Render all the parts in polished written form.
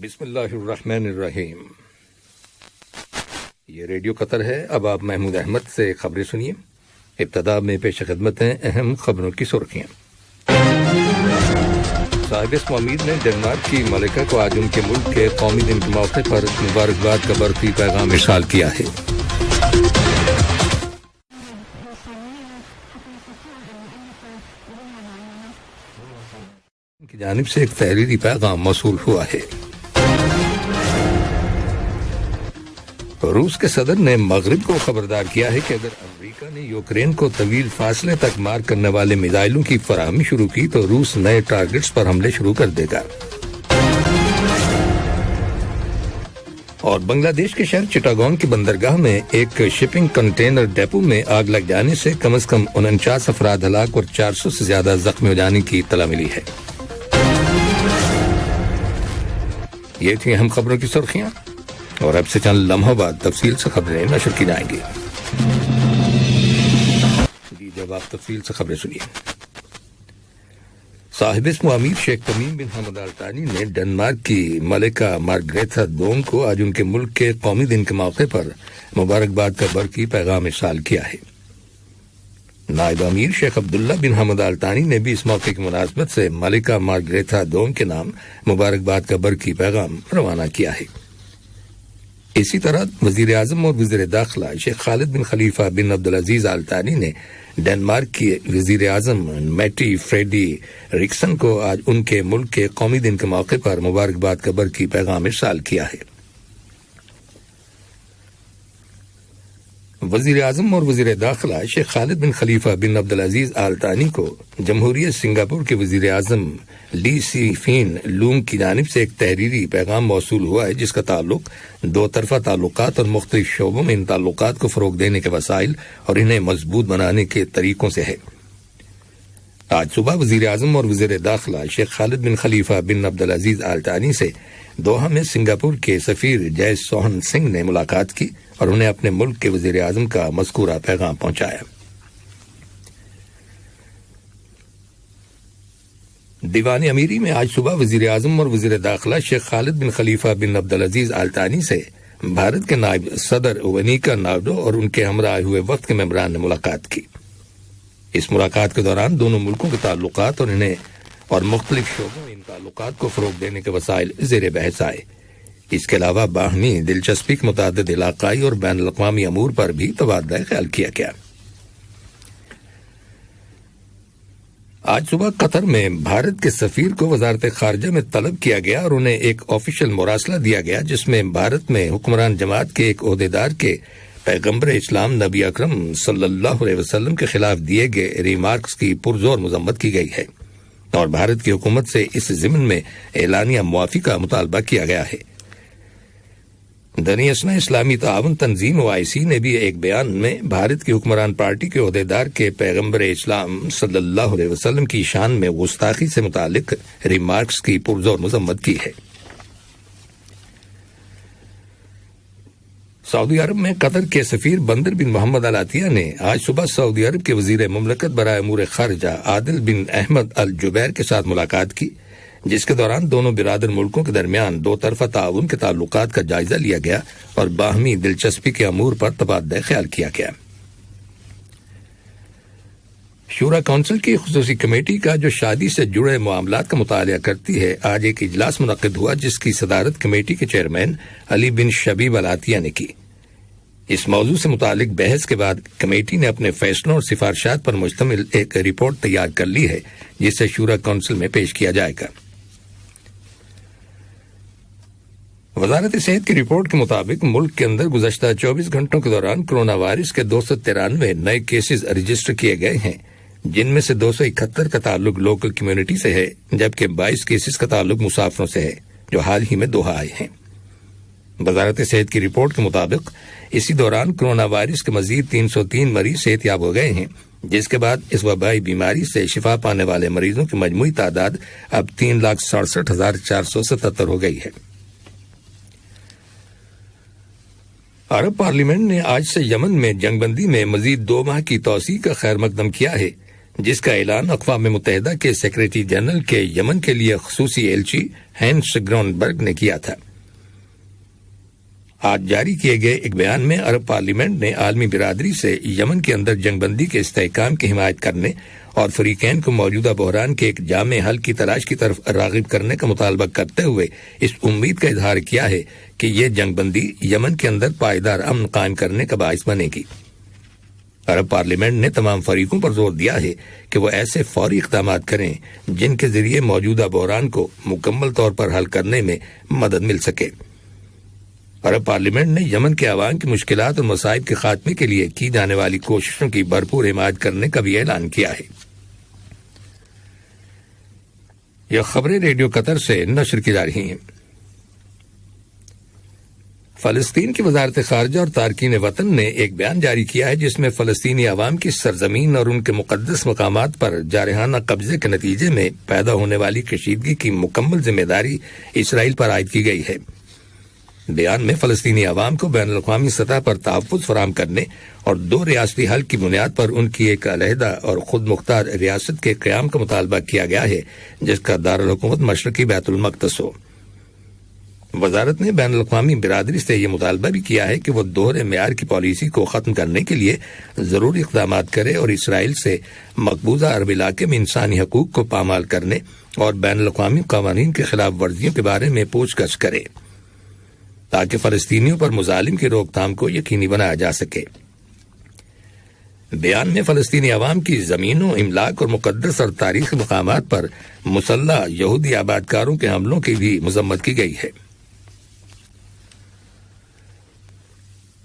بسم اللہ الرحمن الرحیم۔ یہ ریڈیو قطر ہے۔ اب آپ محمود احمد سے خبریں سنیے۔ ابتدا میں پیش خدمت ہیں اہم خبروں کی سرخیاں۔ صاحب اسم امید نے ڈنمارک کی ملکہ کو آج ان کے ملک کے قومی دن کے موقع پر مبارکباد کا برقی پیغام ارسال کیا ہے۔ ان کی جانب سے ایک تحریری پیغام موصول ہوا ہے۔ روس کے صدر نے مغرب کو خبردار کیا ہے کہ اگر امریکہ نے یوکرین کو طویل فاصلے تک مار کرنے والے میزائلوں کی فراہمی شروع کی تو روس نئے ٹارگٹس پر حملے شروع کر دے گا۔ اور بنگلہ دیش کے شہر چٹاگانگ کی بندرگاہ میں ایک شپنگ کنٹینر ڈیپو میں آگ لگ جانے سے کم از کم 49 افراد ہلاک اور 400 سے زیادہ زخمی ہو جانے کی اطلاع ملی ہے۔ یہ تھی اہم خبروں کی سرخیاں، اور اب سے چند لمحوں بعد تفصیل سے خبریں نشر کی جائیں گی۔ جب آپ تفصیل سے خبریں سنیے۔ صاحب اسم امیر شیخ تمیم بن حمد آل ثانی نے ڈنمارک کی ملکہ مارگریتا دوم کو آج ان کے ملک کے قومی دن کے موقع پر مبارکباد کا برقی پیغام ارسال کیا ہے۔ نائب امیر شیخ عبداللہ بن حمد آل ثانی نے بھی اس موقع کی مناسبت سے ملکہ مارگریتا دوم کے نام مبارکباد کا برقی پیغام روانہ کیا ہے۔ اسی طرح وزیر اعظم اور وزیر داخلہ شیخ خالد بن خلیفہ بن عبدالعزیز آل ثانی نے ڈنمارک کی وزیر اعظم میٹی فریڈی ریکسن کو آج ان کے ملک کے قومی دن کے موقع پر مبارکباد کا برقی پیغام ارسال کیا ہے۔ وزیر اعظم اور وزیر داخلہ شیخ خالد بن خلیفہ بن عبدالعزیز آل ثانی کو جمہوریت سنگاپور کے وزیر اعظم لی سی فین لونگ کی جانب سے ایک تحریری پیغام موصول ہوا ہے، جس کا تعلق دو طرفہ تعلقات اور مختلف شعبوں میں ان تعلقات کو فروغ دینے کے وسائل اور انہیں مضبوط بنانے کے طریقوں سے ہے۔ آج صبح وزیر اعظم اور وزیر داخلہ شیخ خالد بن خلیفہ بن عبدالعزیز آل ثانی سے دوحہ میں سنگاپور کے سفیر جے سوہن سنگھ نے ملاقات کی اور انہیں اپنے ملک کے وزیر اعظم کا مذکورہ پیغام پہنچایا۔ دیوان امیری میں آج صبح وزیر اعظم اور وزیر داخلہ شیخ خالد بن خلیفہ بن عبدالعزیز آل ثانی سے بھارت کے نائب صدر ونیکا نائیڈو اور ان کے ہمراہ ہوئے وفد کے ممبران نے ملاقات کی۔ اس ملاقات کے دوران دونوں ملکوں کے تعلقات اور مختلف شعبوں میں ان تعلقات کو فروغ دینے کے وسائل زیر بحث آئے۔ اس کے علاوہ باہمی دلچسپی کے متعدد علاقائی اور بین الاقوامی امور پر بھی تبادلہ خیال کیا گیا۔ آج صبح قطر میں بھارت کے سفیر کو وزارت خارجہ میں طلب کیا گیا اور انہیں ایک آفیشیل مراسلہ دیا گیا، جس میں بھارت میں حکمران جماعت کے ایک عہدیدار کے پیغمبر اسلام نبی اکرم صلی اللہ علیہ وسلم کے خلاف دیے گئے ریمارکس کی پرزور مذمت کی گئی ہے، اور بھارت کی حکومت سے اس ضمن میں اعلانیہ معافی کا مطالبہ کیا گیا ہے۔ دنیا اسلامی تعاون تنظیم OIC نے بھی ایک بیان میں بھارت کی حکمران پارٹی کے عہدیدار کے پیغمبر اسلام صلی اللہ علیہ وسلم کی شان میں گستاخی سے متعلق ریمارکس کی پرزور مذمت کی ہے۔ سعودی عرب میں قطر کے سفیر بندر بن محمد العطیہ نے آج صبح سعودی عرب کے وزیر مملکت برائے امور خارجہ عادل بن احمد الجبیر کے ساتھ ملاقات کی، جس کے دوران دونوں برادر ملکوں کے درمیان دو طرفہ تعاون کے تعلقات کا جائزہ لیا گیا اور باہمی دلچسپی کے امور پر تبادلہ خیال کیا گیا۔ شورا کونسل کی خصوصی کمیٹی کا جو شادی سے جڑے معاملات کا مطالعہ کرتی ہے، آج ایک اجلاس منعقد ہوا، جس کی صدارت کمیٹی کے چیئرمین علی بن شبیب العطیہ نے کی۔ اس موضوع سے متعلق بحث کے بعد کمیٹی نے اپنے فیصلوں اور سفارشات پر مشتمل ایک رپورٹ تیار کر لی ہے، جسے شورا کونسل میں پیش کیا جائے گا۔ وزارت صحت کی رپورٹ کے مطابق ملک کے اندر گزشتہ 24 گھنٹوں کے دوران کرونا وائرس کے 293 نئے کیسز رجسٹر کیے گئے ہیں، جن میں سے 271 کا تعلق لوکل کمیونٹی سے ہے، جبکہ 22 کیسز کا تعلق مسافروں سے ہے جو حال ہی میں دوحہ آئے ہیں۔ وزارت صحت کی رپورٹ کے مطابق اسی دوران کرونا وائرس کے مزید 303 مریض صحت یاب ہو گئے ہیں، جس کے بعد اس وبائی بیماری سے شفا پانے والے مریضوں کی مجموعی تعداد اب 3,67,477 ہو گئی ہے۔ عرب پارلیمنٹ نے آج سے یمن میں جنگ بندی میں مزید 2 ماہ کی توسیع کا خیر مقدم کیا ہے، جس کا اعلان اقوام متحدہ کے سیکریٹری جنرل کے یمن کے لیے خصوصی ایلچی ہینس گرونبرگ نے کیا تھا۔ آج جاری کیے گئے ایک بیان میں عرب پارلیمنٹ نے عالمی برادری سے یمن کے اندر جنگ بندی کے استحکام کی حمایت کرنے اور فریقین کو موجودہ بحران کے ایک جامع حل کی تلاش کی طرف راغب کرنے کا مطالبہ کرتے ہوئے اس امید کا اظہار کیا ہے کہ یہ جنگ بندی یمن کے اندر پائیدار امن قائم کرنے کا باعث بنے گی۔ عرب پارلیمنٹ نے تمام فریقوں پر زور دیا ہے کہ وہ ایسے فوری اقدامات کریں جن کے ذریعے موجودہ بحران کو مکمل طور پر حل کرنے میں مدد مل سکے۔ عرب پارلیمنٹ نے یمن کے عوام کی مشکلات اور مصائب کے خاتمے کے لیے کی جانے والی کوششوں کی بھرپور حمایت کرنے کا بھی اعلان کیا ہے۔ یہ خبریں ریڈیو قطر سے نشر کی جا رہی ہیں۔ فلسطین کی وزارت خارجہ اور تارکین وطن نے ایک بیان جاری کیا ہے جس میں فلسطینی عوام کی سرزمین اور ان کے مقدس مقامات پر جارحانہ قبضے کے نتیجے میں پیدا ہونے والی کشیدگی کی مکمل ذمہ داری اسرائیل پر عائد کی گئی ہے۔ بیان میں فلسطینی عوام کو بین الاقوامی سطح پر تحفظ فراہم کرنے اور دو ریاستی حل کی بنیاد پر ان کی ایک علیحدہ اور خود مختار ریاست کے قیام کا مطالبہ کیا گیا ہے جس کا دارالحکومت مشرقی بیت المقدس ہو۔ وزارت نے بین الاقوامی برادری سے یہ مطالبہ بھی کیا ہے کہ وہ دوہرے معیار کی پالیسی کو ختم کرنے کے لیے ضروری اقدامات کرے اور اسرائیل سے مقبوضہ عرب علاقے میں انسانی حقوق کو پامال کرنے اور بین الاقوامی قوانین کے خلاف ورزیوں کے بارے میں پوچھ گچھ کرے تاکہ فلسطینیوں پر مظالم کی روک تھام کو یقینی بنایا جا سکے۔ بیان میں فلسطینی عوام کی زمینوں، املاک اور مقدس اور تاریخی مقامات پر مسلح یہودی آبادکاروں کے حملوں کی بھی مذمت کی گئی ہے۔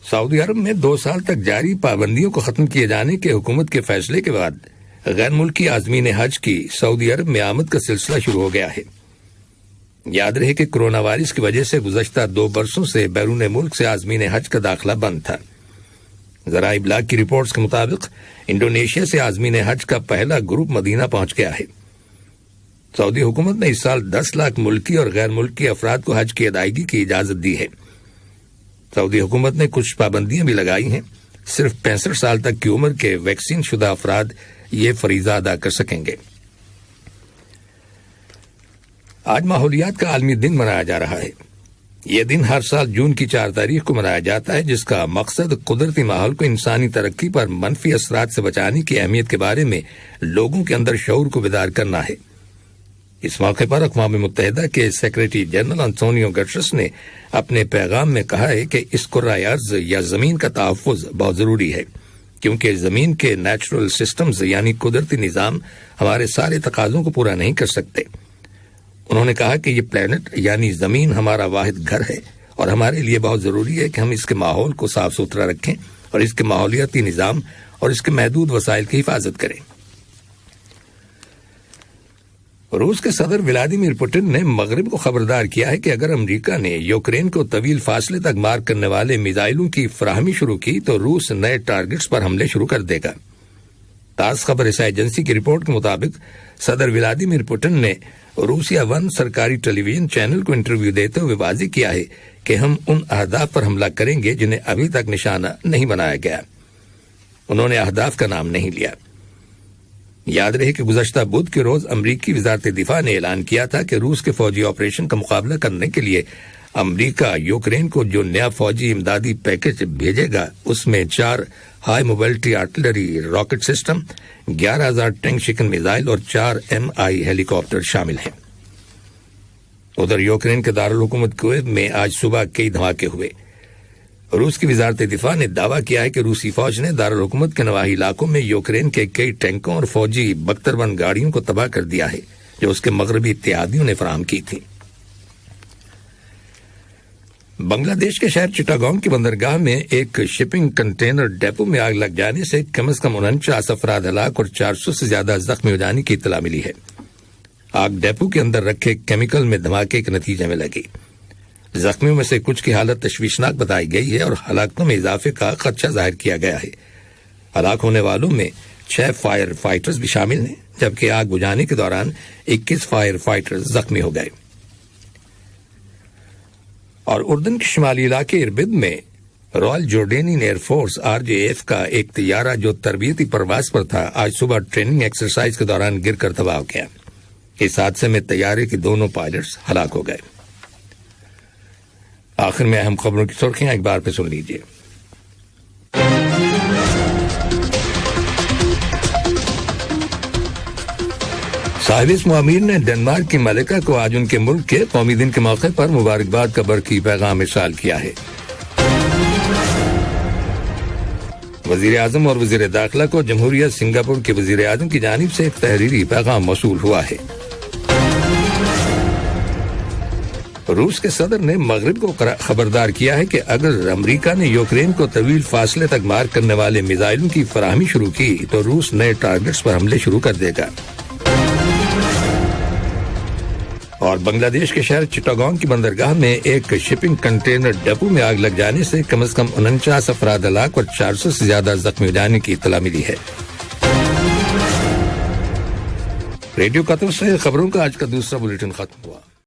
سعودی عرب میں 2 سال تک جاری پابندیوں کو ختم کیے جانے کے حکومت کے فیصلے کے بعد غیر ملکی عازمین حج کی سعودی عرب میں آمد کا سلسلہ شروع ہو گیا ہے۔ یاد رہے کہ کرونا وائرس کی وجہ سے گزشتہ 2 برسوں سے بیرون ملک سے عازمین حج کا داخلہ بند تھا۔ ذرائع ابلاغ کی رپورٹس کے مطابق انڈونیشیا سے عازمین حج کا پہلا گروپ مدینہ پہنچ گیا ہے۔ سعودی حکومت نے اس سال 10 لاکھ ملکی اور غیر ملکی افراد کو حج کی ادائیگی کی اجازت دی ہے۔ سعودی حکومت نے کچھ پابندیاں بھی لگائی ہیں۔ صرف 65 سال تک کی عمر کے ویکسین شدہ افراد یہ فریضہ ادا کر سکیں گے۔ آج ماحولیات کا عالمی دن منایا جا رہا ہے۔ یہ دن ہر سال جون کی 4 تاریخ کو منایا جاتا ہے جس کا مقصد قدرتی ماحول کو انسانی ترقی پر منفی اثرات سے بچانے کی اہمیت کے بارے میں لوگوں کے اندر شعور کو بیدار کرنا ہے۔ اس موقع پر اقوام متحدہ کے سیکریٹری جنرل انتونیو گٹرس نے اپنے پیغام میں کہا ہے کہ اس کرۂ ارض یا زمین کا تحفظ بہت ضروری ہے کیونکہ زمین کے نیچرل سسٹمز یعنی قدرتی نظام ہمارے سارے تقاضوں کو پورا نہیں کر سکتے۔ انہوں نے کہا کہ یہ پلینٹ یعنی زمین ہمارا واحد گھر ہے اور ہمارے لیے بہت ضروری ہے کہ ہم اس کے ماحول کو صاف ستھرا رکھیں اور اس کے ماحولیاتی نظام اور اس کے محدود وسائل کی حفاظت کریں۔ روس کے صدر ولادیمیر پوٹن نے مغرب کو خبردار کیا ہے کہ اگر امریکہ نے یوکرین کو طویل فاصلے تک مار کرنے والے میزائلوں کی فراہمی شروع کی تو روس نئے ٹارگٹس پر حملے شروع کر دے گا۔ تاز خبر رساں ایجنسی کی رپورٹ کے مطابق صدر ولادیمیر پوٹن نے روسیا 1 سرکاری ٹیلی ویژن چینل کو انٹرویو دیتے ہوئے واضح کیا ہے کہ ہم ان اہداف پر حملہ کریں گے جنہیں ابھی تک نشانہ نہیں بنایا گیا۔ انہوں نے اہداف کا نام نہیں لیا۔ یاد رہے کہ گزشتہ بدھ کے روز امریکی وزارت دفاع نے اعلان کیا تھا کہ روس کے فوجی آپریشن کا مقابلہ کرنے کے لیے امریکہ یوکرین کو جو نیا فوجی امدادی پیکج بھیجے گا اس میں 4 high mobility artillery rocket system, 11,000 tank شکن میزائل اور 4 MI ہیلی کاپٹر شامل ہیں۔ ادھر یوکرین کے دارالحکومت کییو میں آج صبح کئی دھماکے ہوئے۔ روس کی وزارت دفاع نے دعویٰ کیا ہے کہ روسی فوج نے دارالحکومت کے نواحی علاقوں میں یوکرین کے کئی ٹینکوں اور فوجی بختر-1 گاڑیوں کو تباہ کر دیا ہے جو اس کے مغربی اتحادیوں نے فراہم کی تھی۔ بنگلہ دیش کے شہر چٹاگانگ کی بندرگاہ میں ایک شپنگ کنٹینر ڈیپو میں آگ لگ جانے سے کم از کم 49 افراد ہلاک اور 400 سے زیادہ زخمی ہو جانے کی اطلاع ملی ہے۔ آگ ڈیپو کے اندر رکھے کیمیکل میں دھماکے کے نتیجے میں لگی۔ زخمیوں میں سے کچھ کی حالت تشویشناک بتائی گئی ہے اور ہلاکتوں میں اضافے کا خدشہ ظاہر کیا گیا ہے۔ ہلاک ہونے والوں میں 6 فائر فائٹرز بھی شامل ہیں جبکہ آگ بجھانے کے دوران 21 فائر فائٹرز زخمی ہو گئے۔ اور اردن کے شمالی علاقے اربد میں رائل جورڈینین ایئر فورس RJF کا ایک طیارہ جو تربیتی پرواز پر تھا آج صبح ٹریننگ ایکسرسائز کے دوران گر کر تباہ ہو گیا۔ اس حادثے میں طیارے کے دونوں پائلٹس ہلاک ہو گئے۔ آخر میں اہم خبروں کی سرخیاں ایک بار پہ سن لیجیے۔ صاحب اسم امیر نے ڈنمارک کی ملکہ کو آج ان کے ملک کے قومی دن کے موقع پر مبارکباد کا برقی پیغام ارسال کیا ہے۔ وزیر اعظم اور وزیر داخلہ کو جمہوریہ سنگاپور کے وزیر اعظم کی جانب سے ایک تحریری پیغام موصول ہوا ہے۔ روس کے صدر نے مغرب کو خبردار کیا ہے کہ اگر امریکہ نے یوکرین کو طویل فاصلے تک مار کرنے والے میزائلوں کی فراہمی شروع کی تو روس نئے ٹارگٹس پر حملے شروع کر دے گا۔ اور بنگلہ دیش کے شہر چٹاگانگ کی بندرگاہ میں ایک شپنگ کنٹینر ڈپو میں آگ لگ جانے سے کم از کم 49 افراد ہلاک اور 400 سے زیادہ زخمی ہو جانے کی اطلاع ملی ہے۔ ریڈیو قطر سے خبروں کا آج کا دوسرا بلیٹن ختم ہوا۔